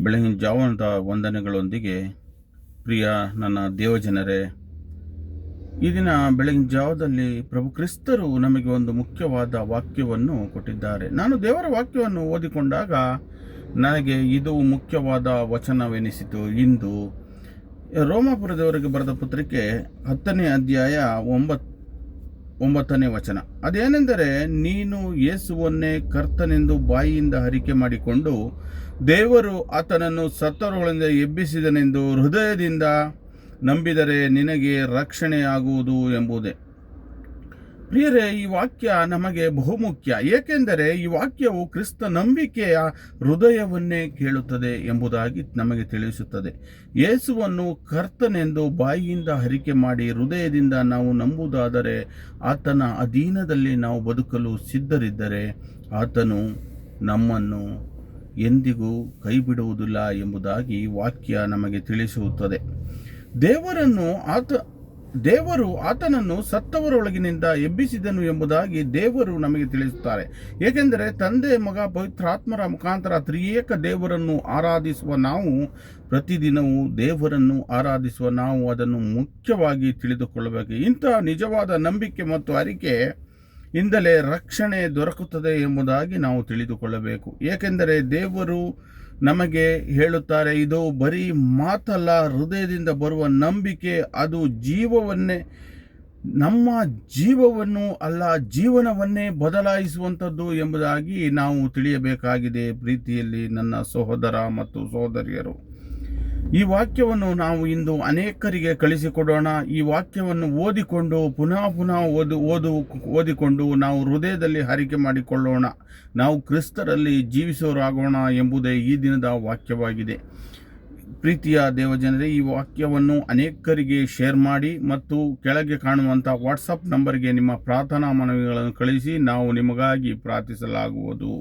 ಬೆಳಗಿನ ಜಾವದ ವಂದನೆಗಳೊಂದಿಗೆ ಪ್ರಿಯ ನನ್ನ ದೇವಜನರೇ, ಈ ದಿನ ಬೆಳಗಿನ ಜಾವದಲ್ಲಿ ಪ್ರಭು ಕ್ರಿಸ್ತರು ನಮಗೆ ಒಂದು ಮುಖ್ಯವಾದ ವಾಕ್ಯವನ್ನು ಕೊಟ್ಟಿದ್ದಾರೆ. ನಾನು ದೇವರ ವಾಕ್ಯವನ್ನು ಓದಿಕೊಂಡಾಗ ನನಗೆ ಇದು ಮುಖ್ಯವಾದ ವಚನವೆನಿಸಿತು. ಇಂದು ರೋಮಾಪುರದವರಿಗೆ ಬರೆದ ಪತ್ರಿಕೆ 10ನೇ ಅಧ್ಯಾಯ 9ನೇ ವಚನ. ಅದೇನೆಂದರೆ, ನೀನು ಯೇಸುವನ್ನೇ ಕರ್ತನೆಂದು ಬಾಯಿಯಿಂದ ಅರಿಕೆ ಮಾಡಿಕೊಂಡು ದೇವರು ಆತನನ್ನು ಸತ್ತವರುಗಳಿಂದ ಎಬ್ಬಿಸಿದನೆಂದು ಹೃದಯದಿಂದ ನಂಬಿದರೆ ನಿನಗೆ ರಕ್ಷಣೆಯಾಗುವುದು ಎಂಬುದೇ. ಪ್ರಿಯರೇ, ಈ ವಾಕ್ಯ ನಮಗೆ ಬಹುಮುಖ್ಯ. ಏಕೆಂದರೆ ಈ ವಾಕ್ಯವು ಕ್ರಿಸ್ತ ನಂಬಿಕೆಯ ಹೃದಯವನ್ನೇ ಕೇಳುತ್ತದೆ ಎಂಬುದಾಗಿ ನಮಗೆ ತಿಳಿಸುತ್ತದೆ. ಯೇಸುವನ್ನು ಕರ್ತನೆಂದು ಬಾಯಿಯಿಂದ ಅರಿಕೆ ಮಾಡಿ ಹೃದಯದಿಂದ ನಾವು ನಂಬುವುದಾದರೆ, ಆತನ ಅಧೀನದಲ್ಲಿ ನಾವು ಬದುಕಲು ಸಿದ್ಧರಿದ್ದರೆ, ಆತನು ನಮ್ಮನ್ನು ಎಂದಿಗೂ ಕೈಬಿಡುವುದಿಲ್ಲ ಎಂಬುದಾಗಿ ವಾಕ್ಯ ನಮಗೆ ತಿಳಿಸುತ್ತದೆ. ದೇವರು ಆತನನ್ನು ಸತ್ತವರೊಳಗಿನಿಂದ ಎಬ್ಬಿಸಿದನು ಎಂಬುದಾಗಿ ದೇವರು ನಮಗೆ ತಿಳಿಸುತ್ತಾರೆ. ಏಕೆಂದರೆ ತಂದೆ, ಮಗ, ಪವಿತ್ರಾತ್ಮರ ಮುಖಾಂತರ ತ್ರಿಯೇಕ ದೇವರನ್ನು ಆರಾಧಿಸುವ ನಾವು, ಪ್ರತಿದಿನವೂ ದೇವರನ್ನು ಆರಾಧಿಸುವ ನಾವು ಅದನ್ನು ಮುಖ್ಯವಾಗಿ ತಿಳಿದುಕೊಳ್ಳಬೇಕು. ಇಂತಹ ನಿಜವಾದ ನಂಬಿಕೆ ಮತ್ತು ಅರಿಕೆ ಇಂದಲೇ ರಕ್ಷಣೆ ದೊರಕುತ್ತದೆ ಎಂಬುದಾಗಿ ನಾವು ತಿಳಿದುಕೊಳ್ಳಬೇಕು. ಏಕೆಂದರೆ ದೇವರು ನಮಗೆ ಹೇಳುತ್ತಾರೆ, ಇದು ಬರೀ ಮಾತಲ್ಲ, ಹೃದಯದಿಂದ ಬರುವ ನಂಬಿಕೆ. ಅದು ನಮ್ಮ ಜೀವವನ್ನು ಅಲ್ಲ, ಜೀವನವನ್ನೇ ಬದಲಾಯಿಸುವಂಥದ್ದು ಎಂಬುದಾಗಿ ನಾವು ತಿಳಿಯಬೇಕಾಗಿದೆ. ಪ್ರೀತಿಯಲ್ಲಿ ನನ್ನ ಸಹೋದರ ಮತ್ತು ಸಹೋದರಿಯರು, ಈ ವಾಕ್ಯವನ್ನು ನಾವು ಇಂದು ಅನೇಕರಿಗೆ ಕಳಿಸಿಕೊಡೋಣ. ಈ ವಾಕ್ಯವನ್ನು ಓದಿಕೊಂಡು ಪುನಃ ಓದಿಕೊಂಡು ನಾವು ಹೃದಯದಲ್ಲಿ ಅರಿಕೆ ಮಾಡಿಕೊಳ್ಳೋಣ. ನಾವು ಕ್ರಿಸ್ತರಲ್ಲಿ ಜೀವಿಸೋರಾಗೋಣ ಎಂಬುದೇ ಈ ದಿನದ ವಾಕ್ಯವಾಗಿದೆ. ಪ್ರೀತಿಯ ದೇವಜನರೇ, ಈ ವಾಕ್ಯವನ್ನು ಅನೇಕರಿಗೆ ಶೇರ್ ಮಾಡಿ ಮತ್ತು ಕೆಳಗೆ ಕಾಣುವಂಥ ವಾಟ್ಸಪ್ ನಂಬರ್ಗೆ ನಿಮ್ಮ ಪ್ರಾರ್ಥನಾ ಮನವಿಗಳನ್ನು ಕಳಿಸಿ. ನಾವು ನಿಮಗಾಗಿ ಪ್ರಾರ್ಥಿಸಲಾಗುವುದು.